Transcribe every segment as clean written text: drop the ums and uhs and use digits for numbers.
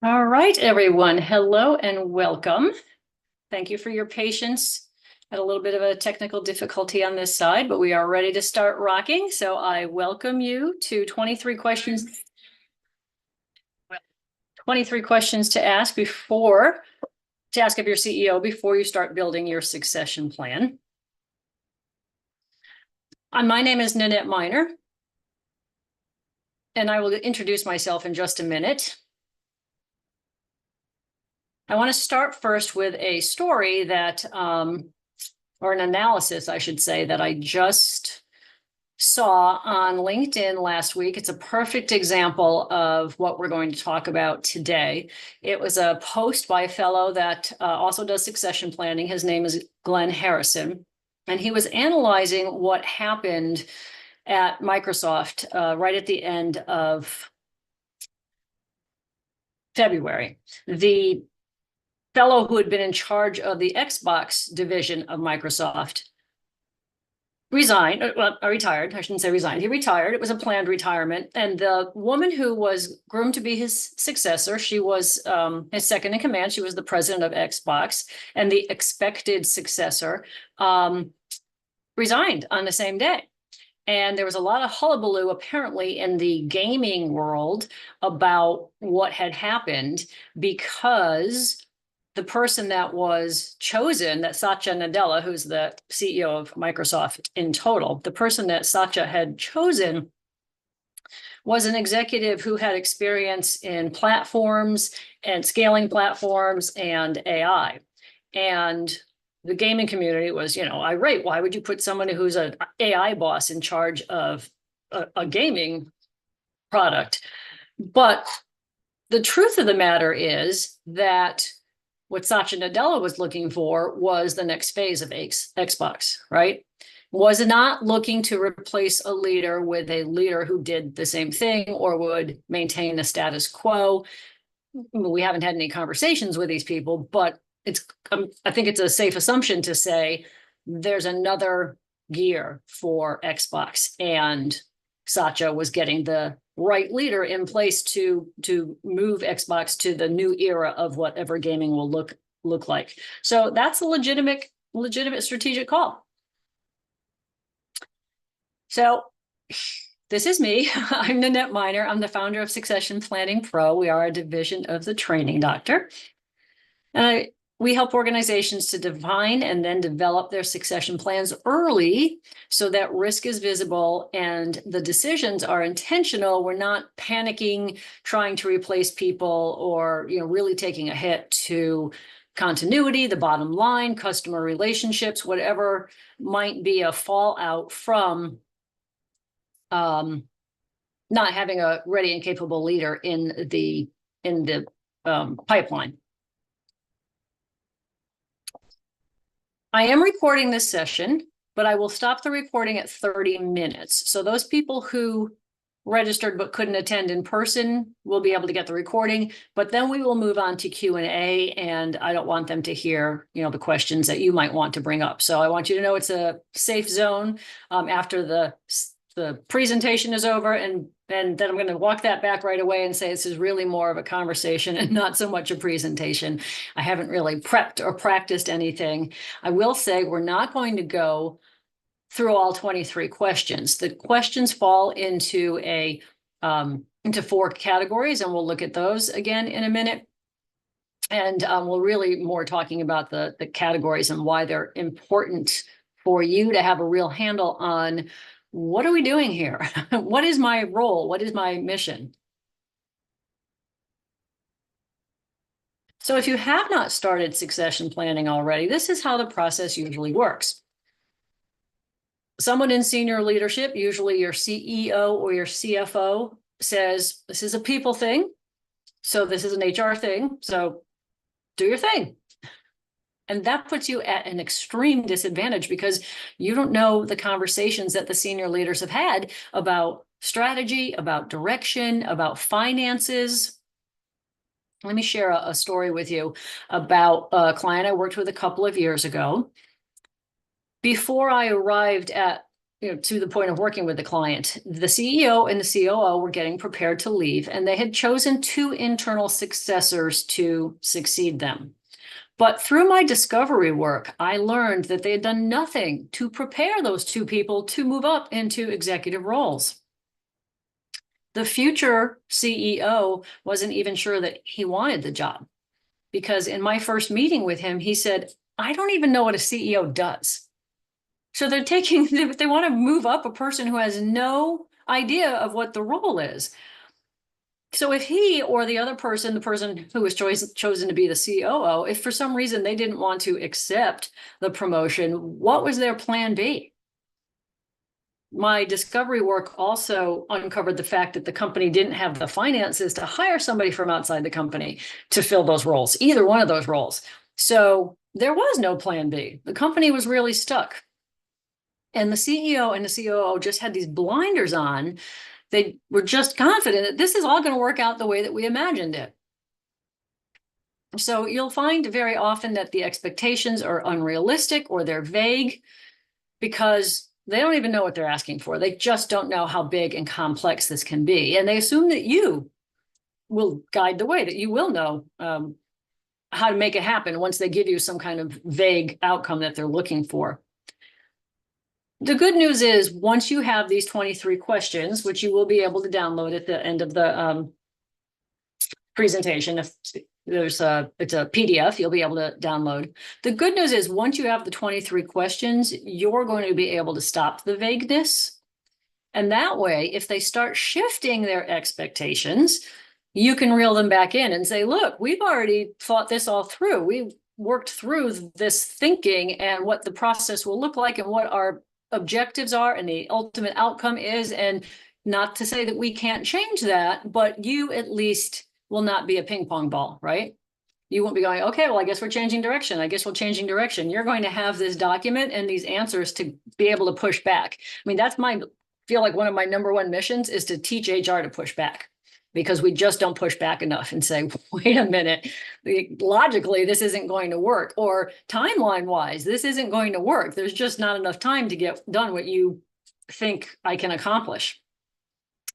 All right, everyone. Hello and welcome. Thank you for your patience. Had a little bit of a technical difficulty on this side, but we are ready to start rocking. So I welcome you to 23 questions. 23 questions to ask of your CEO before you start building your succession plan. My name is Nanette Miner, and I will introduce myself in just a minute. I want to start first with a story that, or an analysis, I should say, that I just saw on LinkedIn last week. It's a perfect example of what we're going to talk about today. It was a post by a fellow that also does succession planning. His name is Glenn Harrison, and he was analyzing what happened at Microsoft right at the end of February. The fellow who had been in charge of the Xbox division of Microsoft retired. I shouldn't say resigned. He retired. It was a planned retirement. And the woman who was groomed to be his successor, she was his second in command. She was the president of Xbox, and the expected successor resigned on the same day. And there was a lot of hullabaloo apparently in the gaming world about what had happened, because the person that was chosen, that Satya Nadella, who's the CEO of Microsoft in total, the person that Satya had chosen was an executive who had experience in platforms and scaling platforms and AI. And the gaming community was, irate. Why would you put someone who's an AI boss in charge of a gaming product? But the truth of the matter is that what Satya Nadella was looking for was the next phase of Xbox, right? Was not looking to replace a leader with a leader who did the same thing or would maintain the status quo. We haven't had any conversations with these people, but I think it's a safe assumption to say there's another gear for Xbox, and Satya was getting the right leader in place to move Xbox to the new era of whatever gaming will look like. So that's a legitimate strategic call. So this is me. I'm Nanette Miner. I'm the founder of Succession Planning Pro. We are a division of the Training Doctor. And we help organizations to define and then develop their succession plans early so that risk is visible and the decisions are intentional. We're not panicking, trying to replace people, or really taking a hit to continuity, the bottom line, customer relationships, whatever might be a fallout from not having a ready and capable leader in the pipeline. I am recording this session, but I will stop the recording at 30 minutes. So those people who registered but couldn't attend in person will be able to get the recording, but then we will move on to Q&A, and I don't want them to hear, the questions that you might want to bring up. So I want you to know it's a safe zone after the presentation is over, and then I'm going to walk that back right away and say this is really more of a conversation and not so much a presentation. I haven't really prepped or practiced anything. I will say we're not going to go through all 23 questions. The questions fall into into 4 categories, and we'll look at those again in a minute. And we'll really more talking about the categories and why they're important for you to have a real handle on. What are we doing here? What is my role? What is my mission? So if you have not started succession planning already, this is how the process usually works. Someone in senior leadership, usually your CEO or your CFO, says, this is a people thing, so this is an HR thing, so do your thing. And that puts you at an extreme disadvantage because you don't know the conversations that the senior leaders have had about strategy, about direction, about finances. Let me share a story with you about a client I worked with a couple of years ago. Before I arrived at to the point of working with the client, the CEO and the COO were getting prepared to leave, and they had chosen 2 internal successors to succeed them. But through my discovery work, I learned that they had done nothing to prepare those 2 people to move up into executive roles. The future CEO wasn't even sure that he wanted the job, because in my first meeting with him, he said, I don't even know what a CEO does. So they want to move up a person who has no idea of what the role is. So if he or the other person, the person who was chosen to be the COO, if for some reason they didn't want to accept the promotion, what was their plan B? My discovery work also uncovered the fact that the company didn't have the finances to hire somebody from outside the company to fill those roles, either one of those roles. So there was no plan B. The company was really stuck. And the CEO and the COO just had these blinders on. They were just confident that this is all going to work out the way that we imagined it. So you'll find very often that the expectations are unrealistic or they're vague because they don't even know what they're asking for. They just don't know how big and complex this can be. And they assume that you will guide the way, that you will know how to make it happen once they give you some kind of vague outcome that they're looking for. The good news is once you have these 23 questions, which you will be able to download at the end of the presentation, if it's a PDF, you'll be able to download. The good news is once you have the 23 questions, you're going to be able to stop the vagueness. And that way, if they start shifting their expectations, you can reel them back in and say, look, we've already thought this all through. We've worked through this thinking and what the process will look like and what our objectives are and the ultimate outcome is. And not to say that we can't change that, but you at least will not be a ping pong ball, right? You won't be going, okay, well, I guess we're changing direction. I guess we're changing direction. You're going to have this document and these answers to be able to push back. I mean, feel like one of my number 1 missions is to teach HR to push back, because we just don't push back enough and say, wait a minute, logically, this isn't going to work, or timeline wise, this isn't going to work. There's just not enough time to get done what you think I can accomplish.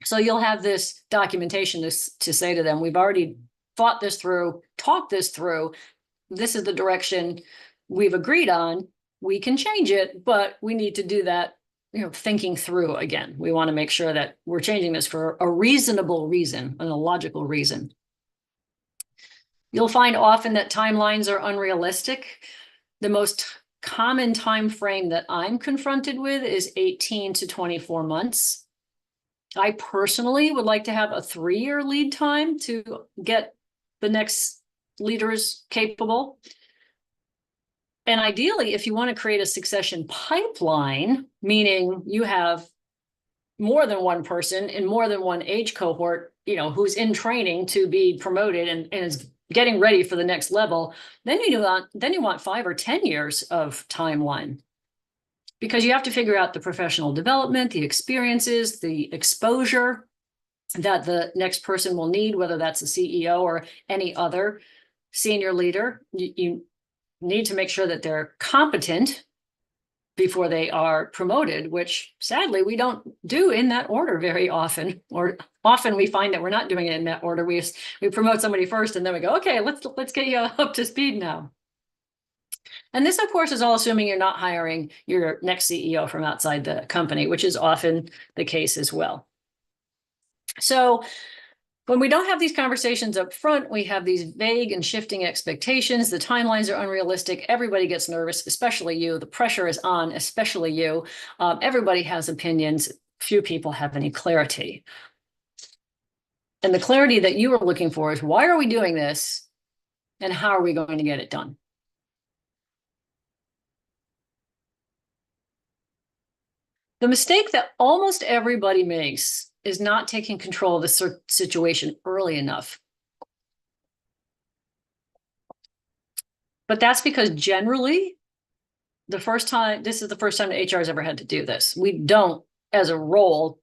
So you'll have this documentation to say to them, we've already thought this through, talked this through. This is the direction we've agreed on. We can change it, but we need to do that, thinking through again. We want to make sure that we're changing this for a reasonable reason and a logical reason. You'll find often that timelines are unrealistic. The most common time frame that I'm confronted with is 18 to 24 months. I personally would like to have a 3-year lead time to get the next leaders capable. And ideally, if you want to create a succession pipeline, meaning you have more than one person in more than one age cohort, who's in training to be promoted and is getting ready for the next level, then you want 5 or 10 years of timeline. Because you have to figure out the professional development, the experiences, the exposure that the next person will need, whether that's a CEO or any other senior leader. You need to make sure that they're competent before they are promoted, which sadly we don't do in that order very often, or often we find that we're not doing it in that order. We promote somebody first and then we go, okay, let's get you up to speed now. And this, of course, is all assuming you're not hiring your next CEO from outside the company, which is often the case as well. So when we don't have these conversations up front, we have these vague and shifting expectations. The timelines are unrealistic. Everybody gets nervous, especially you. The pressure is on, especially you. Everybody has opinions. Few people have any clarity. And the clarity that you are looking for is, why are we doing this? And how are we going to get it done? The mistake that almost everybody makes is not taking control of the situation early enough. But that's because generally, this is the first time that HR has ever had to do this. We don't, as a role,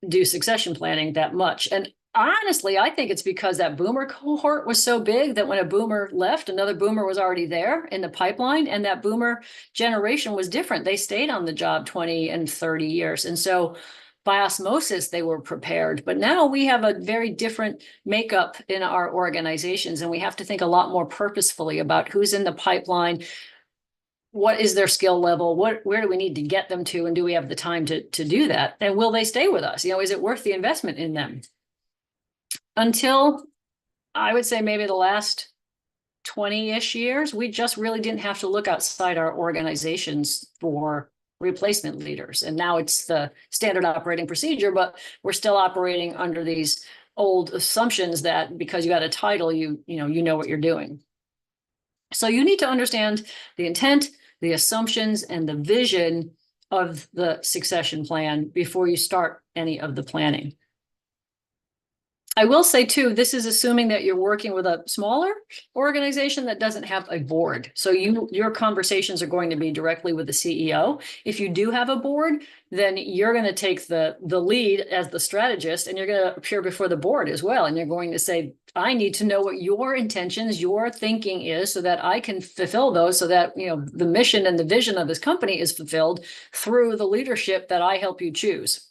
do succession planning that much. And Honestly, I think it's because that boomer cohort was so big that when a boomer left, another boomer was already there in the pipeline, and that boomer generation was different. They stayed on the job 20 and 30 years. And so by osmosis, they were prepared. But now we have a very different makeup in our organizations, and we have to think a lot more purposefully about who's in the pipeline, what is their skill level, where do we need to get them to, and do we have the time to do that? And will they stay with us? Is it worth the investment in them? Until I would say maybe the last 20-ish years, we just really didn't have to look outside our organizations for replacement leaders. And now it's the standard operating procedure, but we're still operating under these old assumptions that because you got a title, you know what you're doing. So you need to understand the intent, the assumptions, and the vision of the succession plan before you start any of the planning. I will say too, this is assuming that you're working with a smaller organization that doesn't have a board. So your conversations are going to be directly with the CEO. If you do have a board, then you're going to take the lead as the strategist, and you're going to appear before the board as well. And you're going to say, I need to know what your intentions, your thinking is, so that I can fulfill those, so that the mission and the vision of this company is fulfilled through the leadership that I help you choose.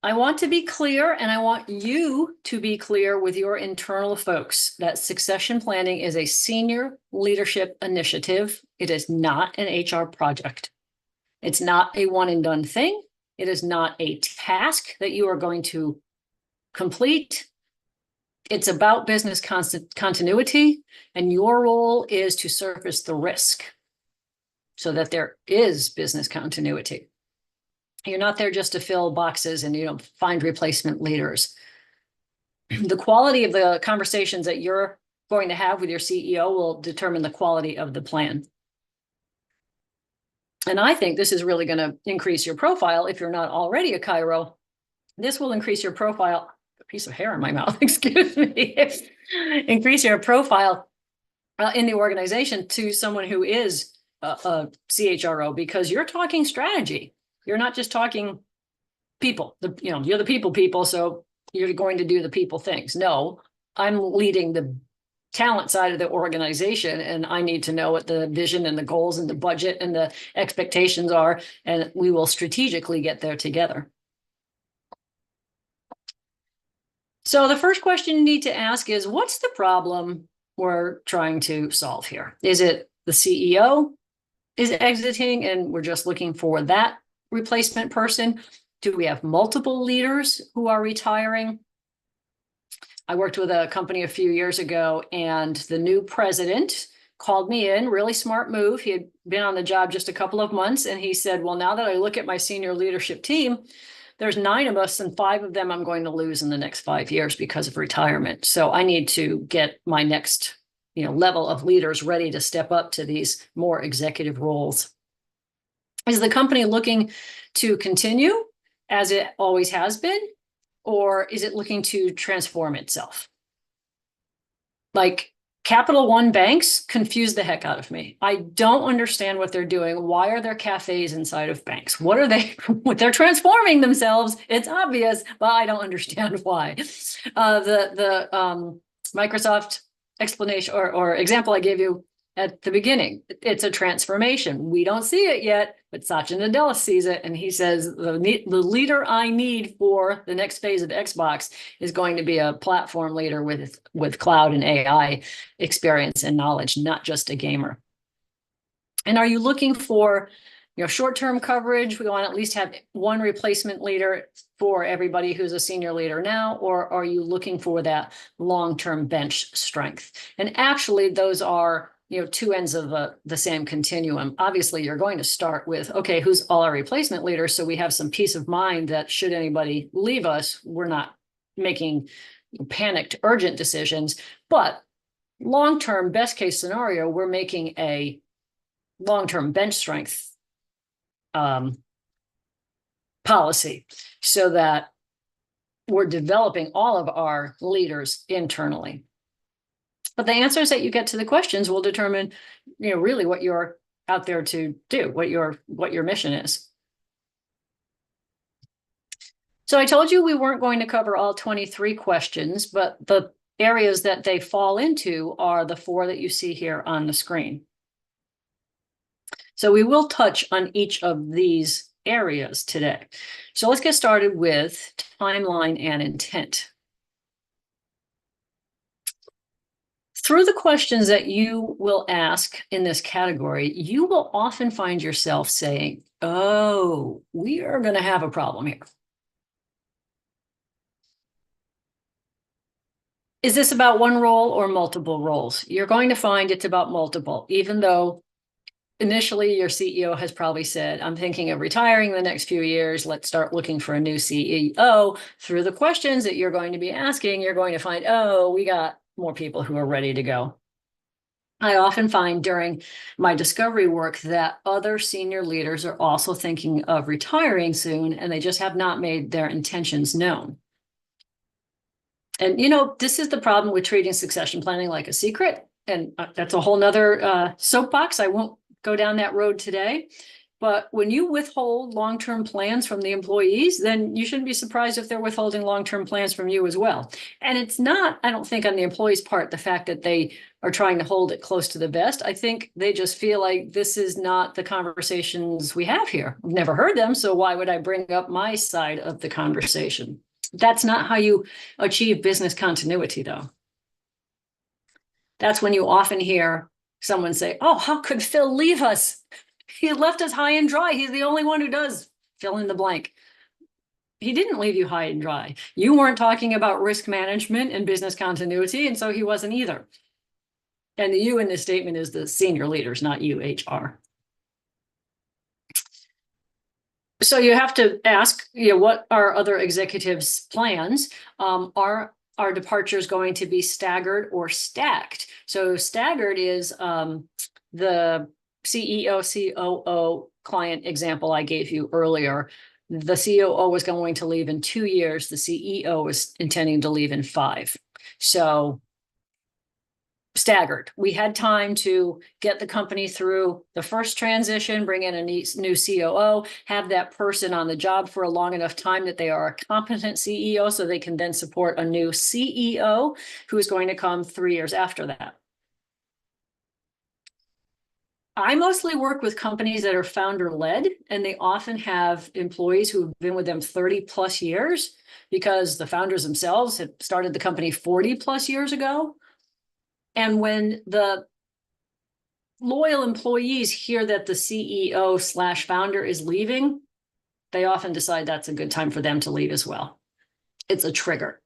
I want to be clear, and I want you to be clear with your internal folks, that succession planning is a senior leadership initiative. It is not an HR project. It's not a one and done thing. It is not a task that you are going to complete. It's about business continuity, and your role is to surface the risk so that there is business continuity. You're not there just to fill boxes and find replacement leaders. The quality of the conversations that you're going to have with your CEO will determine the quality of the plan. And I think this is really going to increase your profile if you're not already a Chiro. This will increase your profile. A piece of hair in my mouth, excuse me. Increase your profile in the organization to someone who is a CHRO, because you're talking strategy. You're not just talking people. You're the people, so you're going to do the people things. No, I'm leading the talent side of the organization, and I need to know what the vision and the goals and the budget and the expectations are, and we will strategically get there together. So the first question you need to ask is, what's the problem we're trying to solve here? Is it the CEO is exiting and we're just looking for that replacement person? Do we have multiple leaders who are retiring? I worked with a company a few years ago, and the new president called me in, really smart move. He had been on the job just a couple of months, and he said, well, now that I look at my senior leadership team, there's 9 of us, and 5 of them I'm going to lose in the next 5 years because of retirement. So I need to get my next level of leaders ready to step up to these more executive roles. Is the company looking to continue as it always has been, or is it looking to transform itself? Like Capital One banks confuse the heck out of me. I don't understand what they're doing. Why are there cafes inside of banks? What are they? They're transforming themselves. It's obvious, but I don't understand why. The Microsoft explanation or example I gave you at the beginning, it's a transformation. We don't see it yet, but Satya Nadella sees it, and he says the leader I need for the next phase of Xbox is going to be a platform leader with cloud and AI experience and knowledge, not just a gamer. And are you looking for short-term coverage? We want to at least have one replacement leader for everybody who's a senior leader now, or are you looking for that long-term bench strength? And actually, those are two ends of the same continuum. Obviously, you're going to start with, okay, who's all our replacement leaders? So we have some peace of mind that should anybody leave us, we're not making panicked, urgent decisions. But long-term, best case scenario, we're making a long-term bench strength policy so that we're developing all of our leaders internally. But the answers that you get to the questions will determine, really what you're out there to do, what your mission is. So I told you we weren't going to cover all 23 questions, but the areas that they fall into are the 4 that you see here on the screen. So we will touch on each of these areas today. So let's get started with timeline and intent. Through the questions that you will ask in this category, you will often find yourself saying, oh, we are going to have a problem here. Is this about one role or multiple roles? You're going to find it's about multiple, even though initially your CEO has probably said, I'm thinking of retiring in the next few years. Let's start looking for a new CEO. Through the questions that you're going to be asking, you're going to find, oh, we got more people who are ready to go. I often find during my discovery work that other senior leaders are also thinking of retiring soon, and they just have not made their intentions known. And, this is the problem with treating succession planning like a secret. And that's a whole nother soapbox. I won't go down that road today. But when you withhold long-term plans from the employees, then you shouldn't be surprised if they're withholding long-term plans from you as well. And it's not, I don't think on the employees' part, the fact that they are trying to hold it close to the vest. I think they just feel like this is not the conversations we have here. I've never heard them, so why would I bring up my side of the conversation? That's not how you achieve business continuity, though. That's when you often hear someone say, oh, how could Phil leave us? He left us high and dry. He's the only one who does fill in the blank. He didn't leave you high and dry. You weren't talking about risk management and business continuity, and so he wasn't either. And the you in this statement is the senior leaders, not you, HR. So you have to ask, what are other executives' plans? Are departures going to be staggered or stacked? So staggered is the CEO, COO client example I gave you earlier. The COO was going to leave in 2 years. The CEO was intending to leave in 5. So staggered. We had time to get the company through the first transition, bring in a new COO, have that person on the job for a long enough time that they are a competent CEO so they can then support a new CEO who is going to come 3 years after that. I mostly work with companies that are founder-led, and they often have employees who've been with them 30 plus years because the founders themselves had started the company 40 plus years ago. And when the loyal employees hear that the CEO/founder is leaving, they often decide that's a good time for them to leave as well. It's a trigger.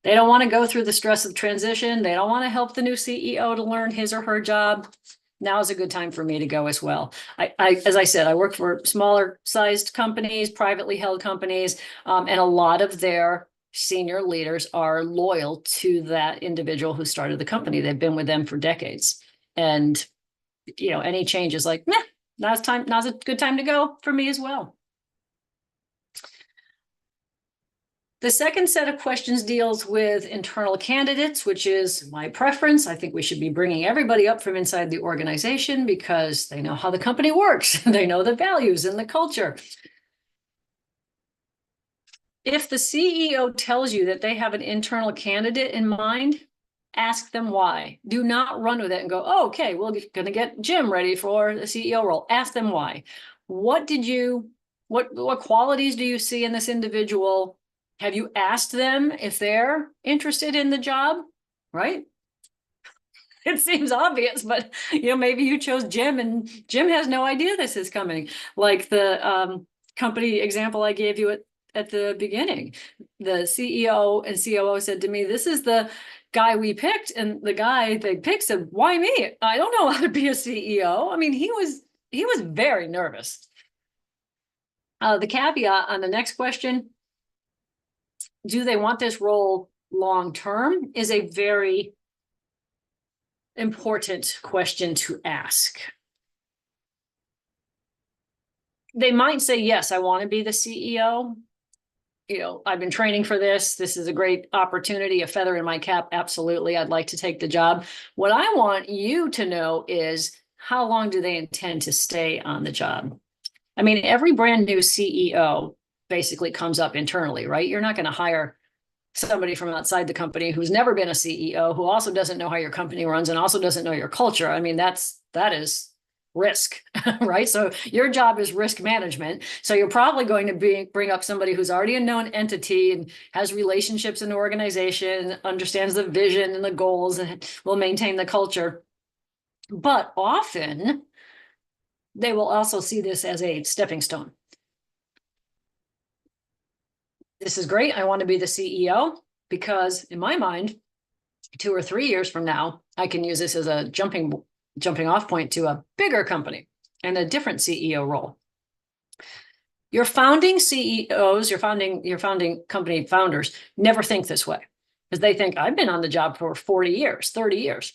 They don't want to go through the stress of transition. They don't want to help the new CEO to learn his or her job. Now is a good time for me to go as well. As I said, I work for smaller sized companies, privately held companies, and a lot of their senior leaders are loyal to that individual who started the company. They've been with them for decades. And, any change is like, now's a good time to go for me as well. The second set of questions deals with internal candidates, which is my preference. I think we should be bringing everybody up from inside the organization because they know how the company works. They know the values and the culture. If the CEO tells you that they have an internal candidate in mind, ask them why. Do not run with it and go, oh, okay, we're going to get Jim ready for the CEO role. Ask them why. What qualities do you see in this individual? Have you asked them if they're interested in the job? Right? It seems obvious, but maybe you chose Jim and Jim has no idea this is coming. Like the company example I gave you at the beginning. The CEO and COO said to me, this is the guy we picked. And the guy they picked said, why me? I don't know how to be a CEO. I mean, he was very nervous. The caveat on the next question, do they want this role long-term, is a very important question to ask. They might say, yes, I want to be the CEO. I've been training for this. This is a great opportunity, a feather in my cap. Absolutely. I'd like to take the job. What I want you to know is how long do they intend to stay on the job? I mean, every brand new CEO basically comes up internally, right? You're not going to hire somebody from outside the company who's never been a CEO, who also doesn't know how your company runs and also doesn't know your culture. I mean, that is risk, right? So your job is risk management. So you're probably going to bring up somebody who's already a known entity and has relationships in the organization, understands the vision and the goals, and will maintain the culture. But often they will also see this as a stepping stone. This is great. I want to be the CEO because in my mind, 2 or 3 years from now, I can use this as a jumping off point to a bigger company and a different CEO role. Your founding CEOs, your founding company founders never think this way because they think I've been on the job for 40 years, 30 years.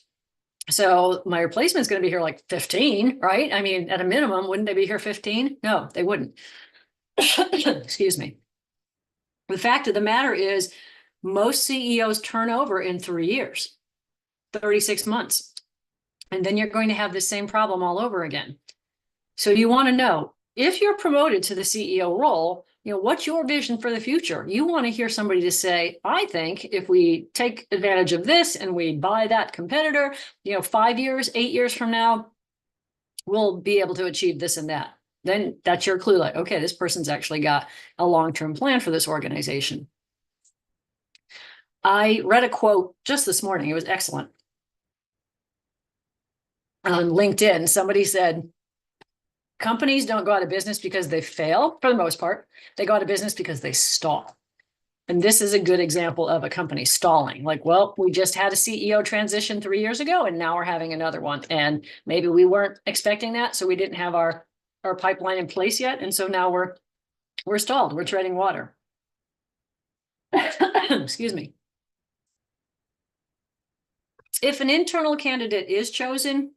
So my replacement is going to be here like 15, right? I mean, at a minimum, wouldn't they be here 15? No, they wouldn't. Excuse me. The fact of the matter is most CEOs turn over in 3 years, 36 months. And then you're going to have the same problem all over again. So you want to know if you're promoted to the CEO role, what's your vision for the future? You want to hear somebody to say, I think if we take advantage of this and we buy that competitor, 5 years, 8 years from now, we'll be able to achieve this and that. Then that's your clue, like, okay, this person's actually got a long-term plan for this organization. I read a quote just this morning. It was excellent. On LinkedIn, somebody said, companies don't go out of business because they fail, for the most part. They go out of business because they stall. And this is a good example of a company stalling. Like, well, we just had a CEO transition 3 years ago, and now we're having another one. And maybe we weren't expecting that, so we didn't have our pipeline in place yet. And so now we're stalled. We're treading water. Excuse me. If an internal candidate is chosen,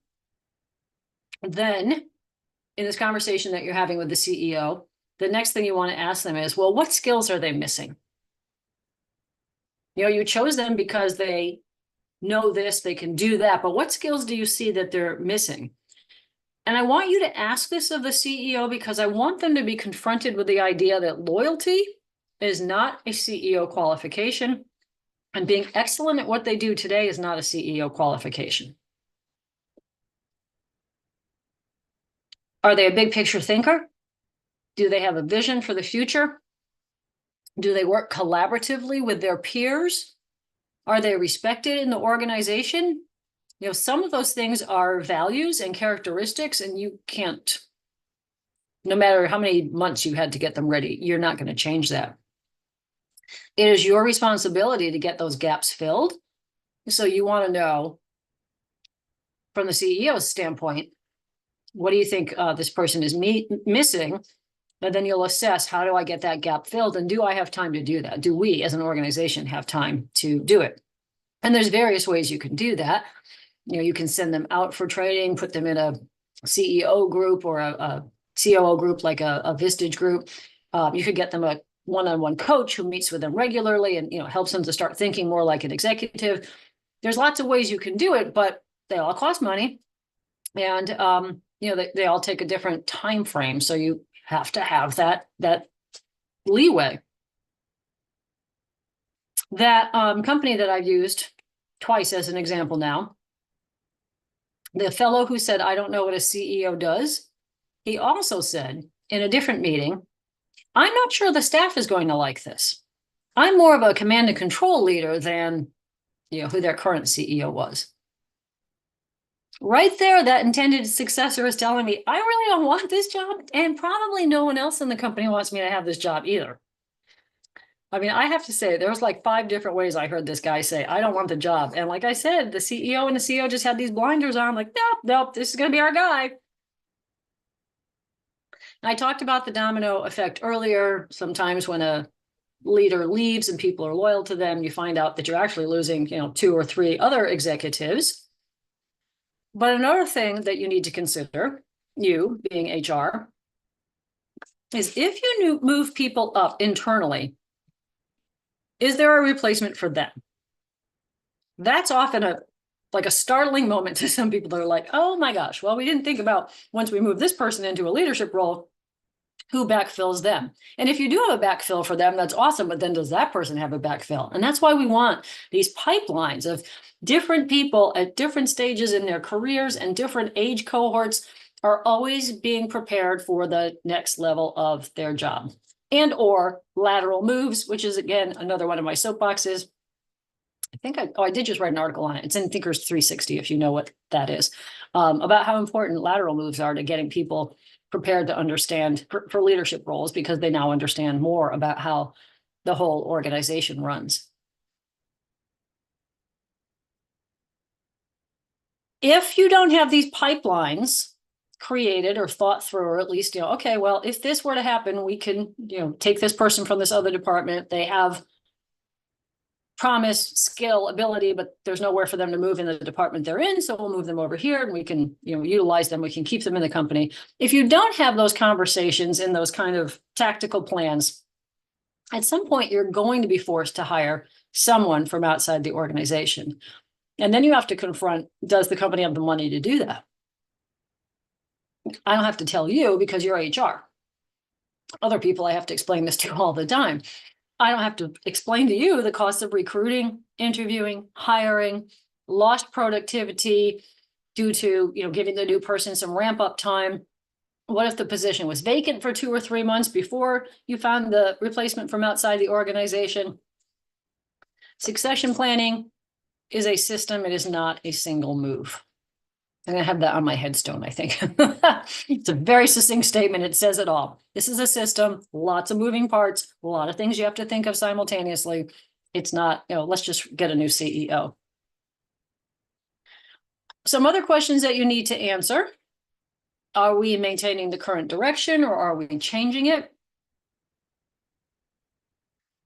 then in this conversation that you're having with the CEO, the next thing you want to ask them is, well, what skills are they missing? You chose them because they know this, they can do that, but what skills do you see that they're missing? And I want you to ask this of the CEO because I want them to be confronted with the idea that loyalty is not a CEO qualification, and being excellent at what they do today is not a CEO qualification. Are they a big picture thinker? Do they have a vision for the future? Do they work collaboratively with their peers? Are they respected in the organization? Some of those things are values and characteristics, and you can't, no matter how many months you had to get them ready, you're not going to change that. It is your responsibility to get those gaps filled. So you want to know, from the CEO's standpoint, what do you think this person is missing? And then you'll assess, how do I get that gap filled? And do I have time to do that? Do we as an organization have time to do it? And there's various ways you can do that. You can send them out for training, put them in a CEO group or a COO group, like a Vistage group. You could get them a one-on-one coach who meets with them regularly and helps them to start thinking more like an executive. There's lots of ways you can do it, but they all cost money, and they all take a different time frame. So you have to have that leeway. That company that I've used twice as an example now, the fellow who said, I don't know what a CEO does, he also said in a different meeting, I'm not sure the staff is going to like this. I'm more of a command and control leader than who their current CEO was. Right there, that intended successor is telling me, I really don't want this job, and probably no one else in the company wants me to have this job either. I mean, I have to say, there was like 5 different ways I heard this guy say, I don't want the job. And like I said, the CEO and the CEO just had these blinders on, like, nope, this is going to be our guy. And I talked about the domino effect earlier. Sometimes when a leader leaves and people are loyal to them, you find out that you're actually losing, 2 or 3 other executives. But another thing that you need to consider, you being HR, is if you move people up internally, is there a replacement for them? That's often a startling moment to some people that are like, oh my gosh, well, we didn't think about once we move this person into a leadership role, who backfills them. And if you do have a backfill for them, that's awesome. But then does that person have a backfill? And that's why we want these pipelines of different people at different stages in their careers and different age cohorts are always being prepared for the next level of their job, and or lateral moves, which is, again, another one of my soapboxes. I think I did just write an article on it. It's in Thinkers 360, if you know what that is, about how important lateral moves are to getting people prepared to understand for leadership roles, because they now understand more about how the whole organization runs. If you don't have these pipelines created or thought through, or at least, okay, well, if this were to happen, we can, take this person from this other department. They have promise, skill, ability, but there's nowhere for them to move in the department they're in. So we'll move them over here and we can, utilize them. We can keep them in the company. If you don't have those conversations and those kind of tactical plans, at some point you're going to be forced to hire someone from outside the organization. And then you have to confront, does the company have the money to do that? I don't have to tell you because you're HR. Other people I have to explain this to all the time. I don't have to explain to you the cost of recruiting, interviewing, hiring, lost productivity due to, giving the new person some ramp up time. What if the position was vacant for 2 or 3 months before you found the replacement from outside the organization? Succession planning is a system. It is not a single move. I'm going to have that on my headstone, I think. It's a very succinct statement. It says it all. This is a system, lots of moving parts, a lot of things you have to think of simultaneously. It's not, let's just get a new CEO. Some other questions that you need to answer. Are we maintaining the current direction or are we changing it?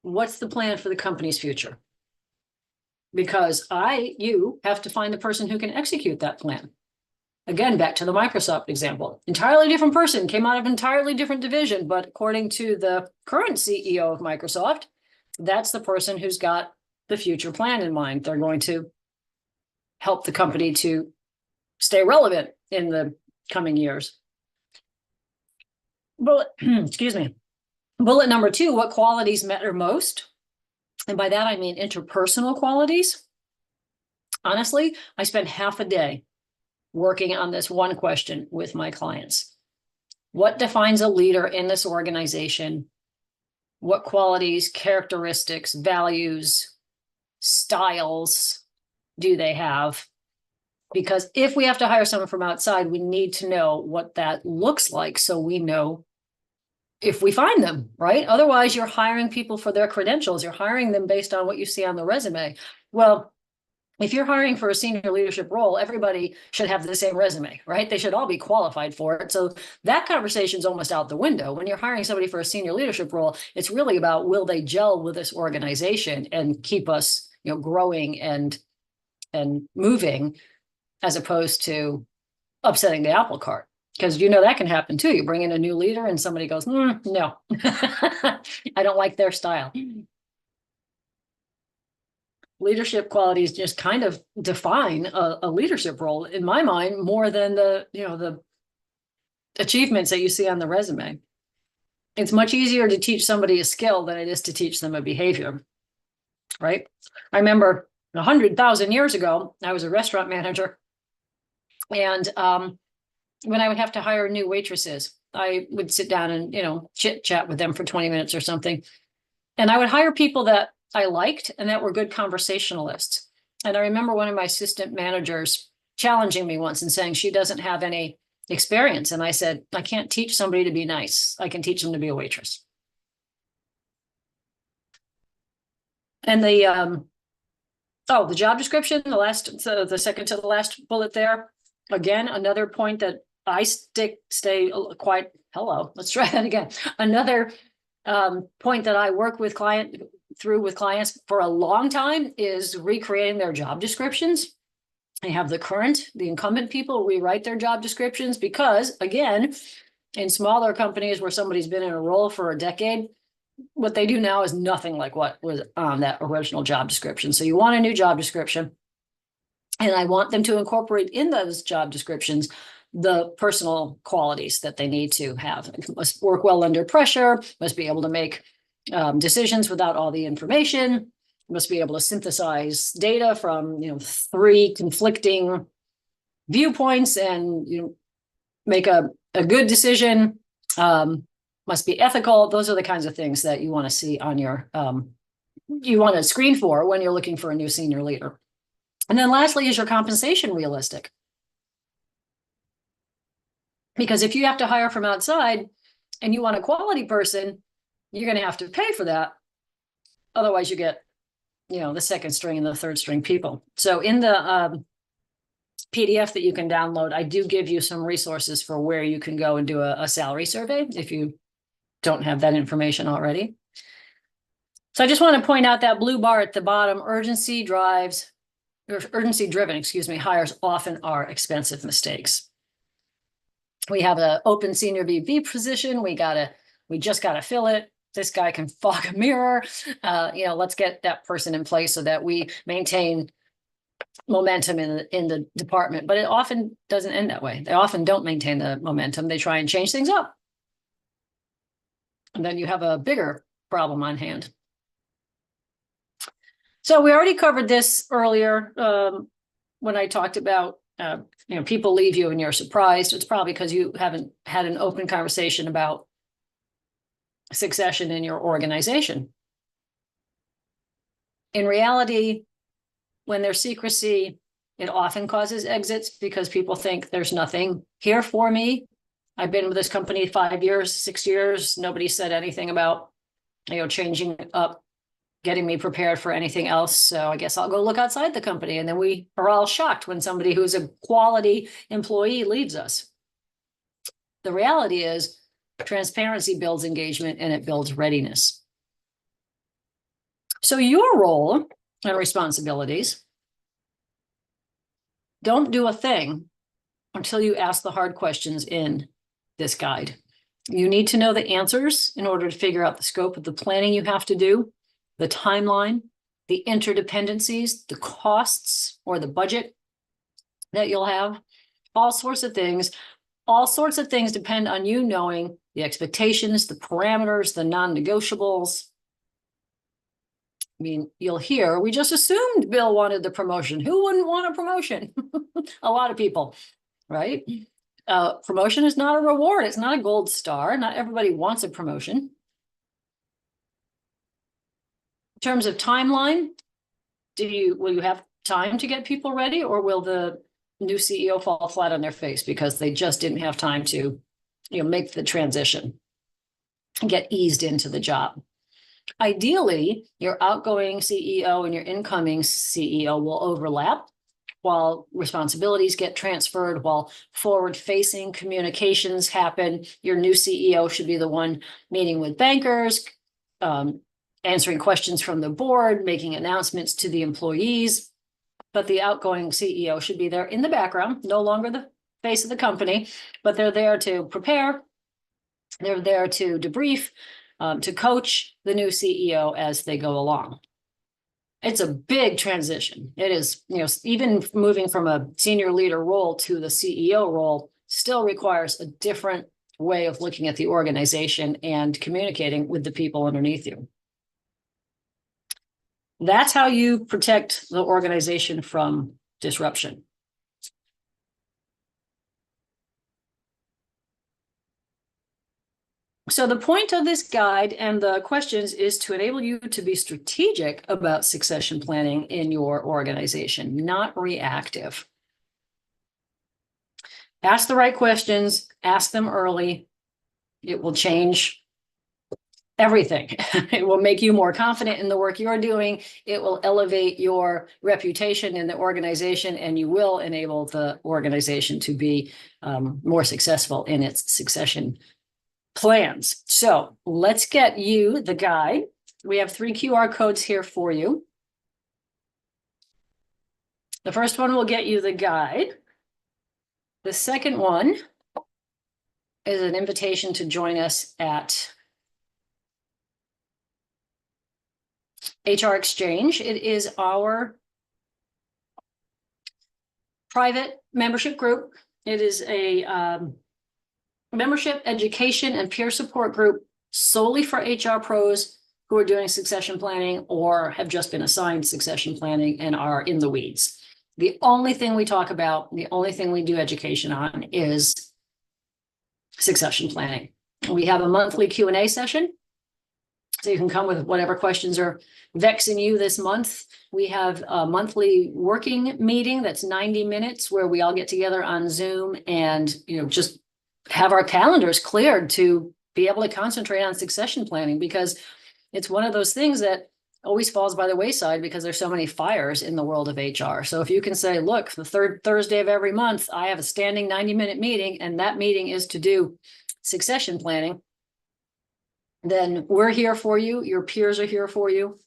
What's the plan for the company's future? Because you have to find the person who can execute that plan. Again, back to the Microsoft example, entirely different person, came out of an entirely different division, but according to the current CEO of Microsoft, that's the person who's got the future plan in mind. They're going to help the company to stay relevant in the coming years. Excuse me. Bullet number 2, what qualities matter most? And by that, I mean interpersonal qualities. Honestly, I spent half a day working on this one question with my clients. What defines a leader in this organization? What qualities, characteristics, values, styles do they have? Because if we have to hire someone from outside, we need to know what that looks like so we know if we find them, right? Otherwise, you're hiring people for their credentials. You're hiring them based on what you see on the resume. Well, if you're hiring for a senior leadership role, everybody should have the same resume, right? They should all be qualified for it. So that conversation is almost out the window. When you're hiring somebody for a senior leadership role, it's really about, will they gel with this organization and keep us, growing and moving, as opposed to upsetting the apple cart. Because that can happen too. You bring in a new leader and somebody goes, no, I don't like their style. Leadership qualities just kind of define a leadership role, in my mind, more than the achievements that you see on the resume. It's much easier to teach somebody a skill than it is to teach them a behavior, right? I remember 100,000 years ago, I was a restaurant manager, and when I would have to hire new waitresses, I would sit down and chit chat with them for 20 minutes or something, and I would hire people that I liked and that were good conversationalists. And I remember one of my assistant managers challenging me once and saying she doesn't have any experience. And I said, I can't teach somebody to be nice. I can teach them to be a waitress. And the job description, the second to the last bullet there. Again, another point that I stay quite, let's try that again. Another point that I work with clients for a long time is recreating their job descriptions. I have the incumbent people rewrite their job descriptions because, again, in smaller companies where somebody's been in a role for a decade, what they do now is nothing like what was on that original job description. So you want a new job description, and I want them to incorporate in those job descriptions the personal qualities that they need to have. Must work well under pressure, must be able to make decisions without all the information, must be able to synthesize data from, 3 conflicting viewpoints and, make a good decision, must be ethical. Those are the kinds of things that you want to see on your, you want to screen for when you're looking for a new senior leader. And then lastly, is your compensation realistic? Because if you have to hire from outside and you want a quality person, you're going to have to pay for that. Otherwise you get, the second string and the third string people. So in the PDF that you can download, I do give you some resources for where you can go and do a salary survey if you don't have that information already. So I just want to point out that blue bar at the bottom, urgency driven, hires often are expensive mistakes. We have an open senior VP position. We just got to fill it. This guy can fog a mirror. Let's get that person in place so that we maintain momentum in the department. But it often doesn't end that way. They often don't maintain the momentum. They try and change things up. And then you have a bigger problem on hand. So we already covered this earlier when I talked about, people leave you and you're surprised. It's probably because you haven't had an open conversation about succession in your organization. In reality, when there's secrecy, it often causes exits because people think there's nothing here for me. I've been with this company 5 years, 6 years. Nobody said anything about, changing up, getting me prepared for anything else. So I guess I'll go look outside the company. And then we are all shocked when somebody who's a quality employee leaves us. The reality is transparency builds engagement and it builds readiness. So your role and responsibilities: don't do a thing until you ask the hard questions in this guide. You need to know the answers in order to figure out the scope of the planning you have to do, the timeline, the interdependencies, the costs or the budget that you'll have, all sorts of things. All sorts of things depend on you knowing the expectations, the parameters, the non-negotiables. I mean, you'll hear, we just assumed Bill wanted the promotion. Who wouldn't want a promotion? A lot of people, right? Promotion is not a reward. It's not a gold star. Not everybody wants a promotion. In terms of timeline, will you have time to get people ready, or will the new CEO fall flat on their face because they just didn't have time to, make the transition and get eased into the job? Ideally, your outgoing CEO and your incoming CEO will overlap while responsibilities get transferred, while forward-facing communications happen. Your new CEO should be the one meeting with bankers, answering questions from the board, making announcements to the employees. But the outgoing CEO should be there in the background, no longer the face of the company, but they're there to prepare. They're there to debrief, to coach the new CEO as they go along. It's a big transition. It is, even moving from a senior leader role to the CEO role still requires a different way of looking at the organization and communicating with the people underneath you. That's how you protect the organization from disruption. So the point of this guide and the questions is to enable you to be strategic about succession planning in your organization, not reactive. Ask the right questions, ask them early. It will change everything. It will make you more confident in the work you're doing. It will elevate your reputation in the organization, and you will enable the organization to be more successful in its succession plans. So let's get you the guide. We have 3 QR codes here for you. The first one will get you the guide. The second one is an invitation to join us at HR Exchange. It is our private membership group It is a membership, education, and peer support group solely for HR pros who are doing succession planning or have just been assigned succession planning and are in the weeds. The only thing we talk about, the only thing we do education on is succession planning. We have a monthly Q&A session, so you can come with whatever questions are vexing you this month. We have a monthly working meeting that's 90 minutes where we all get together on Zoom and, just have our calendars cleared to be able to concentrate on succession planning, because it's one of those things that always falls by the wayside because there's so many fires in the world of HR. So if you can say, look, the third Thursday of every month, I have a standing 90-minute meeting, and that meeting is to do succession planning, then we're here for you. Your peers are here for you.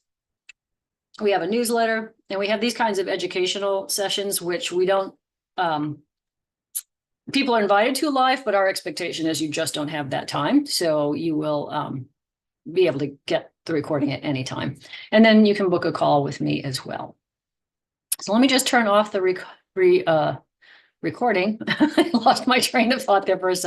We have a newsletter, and we have these kinds of educational sessions, which we don't, people are invited to live, but our expectation is you just don't have that time. So you will be able to get the recording at any time. And then you can book a call with me as well. So let me just turn off the recording. I lost my train of thought there for a second.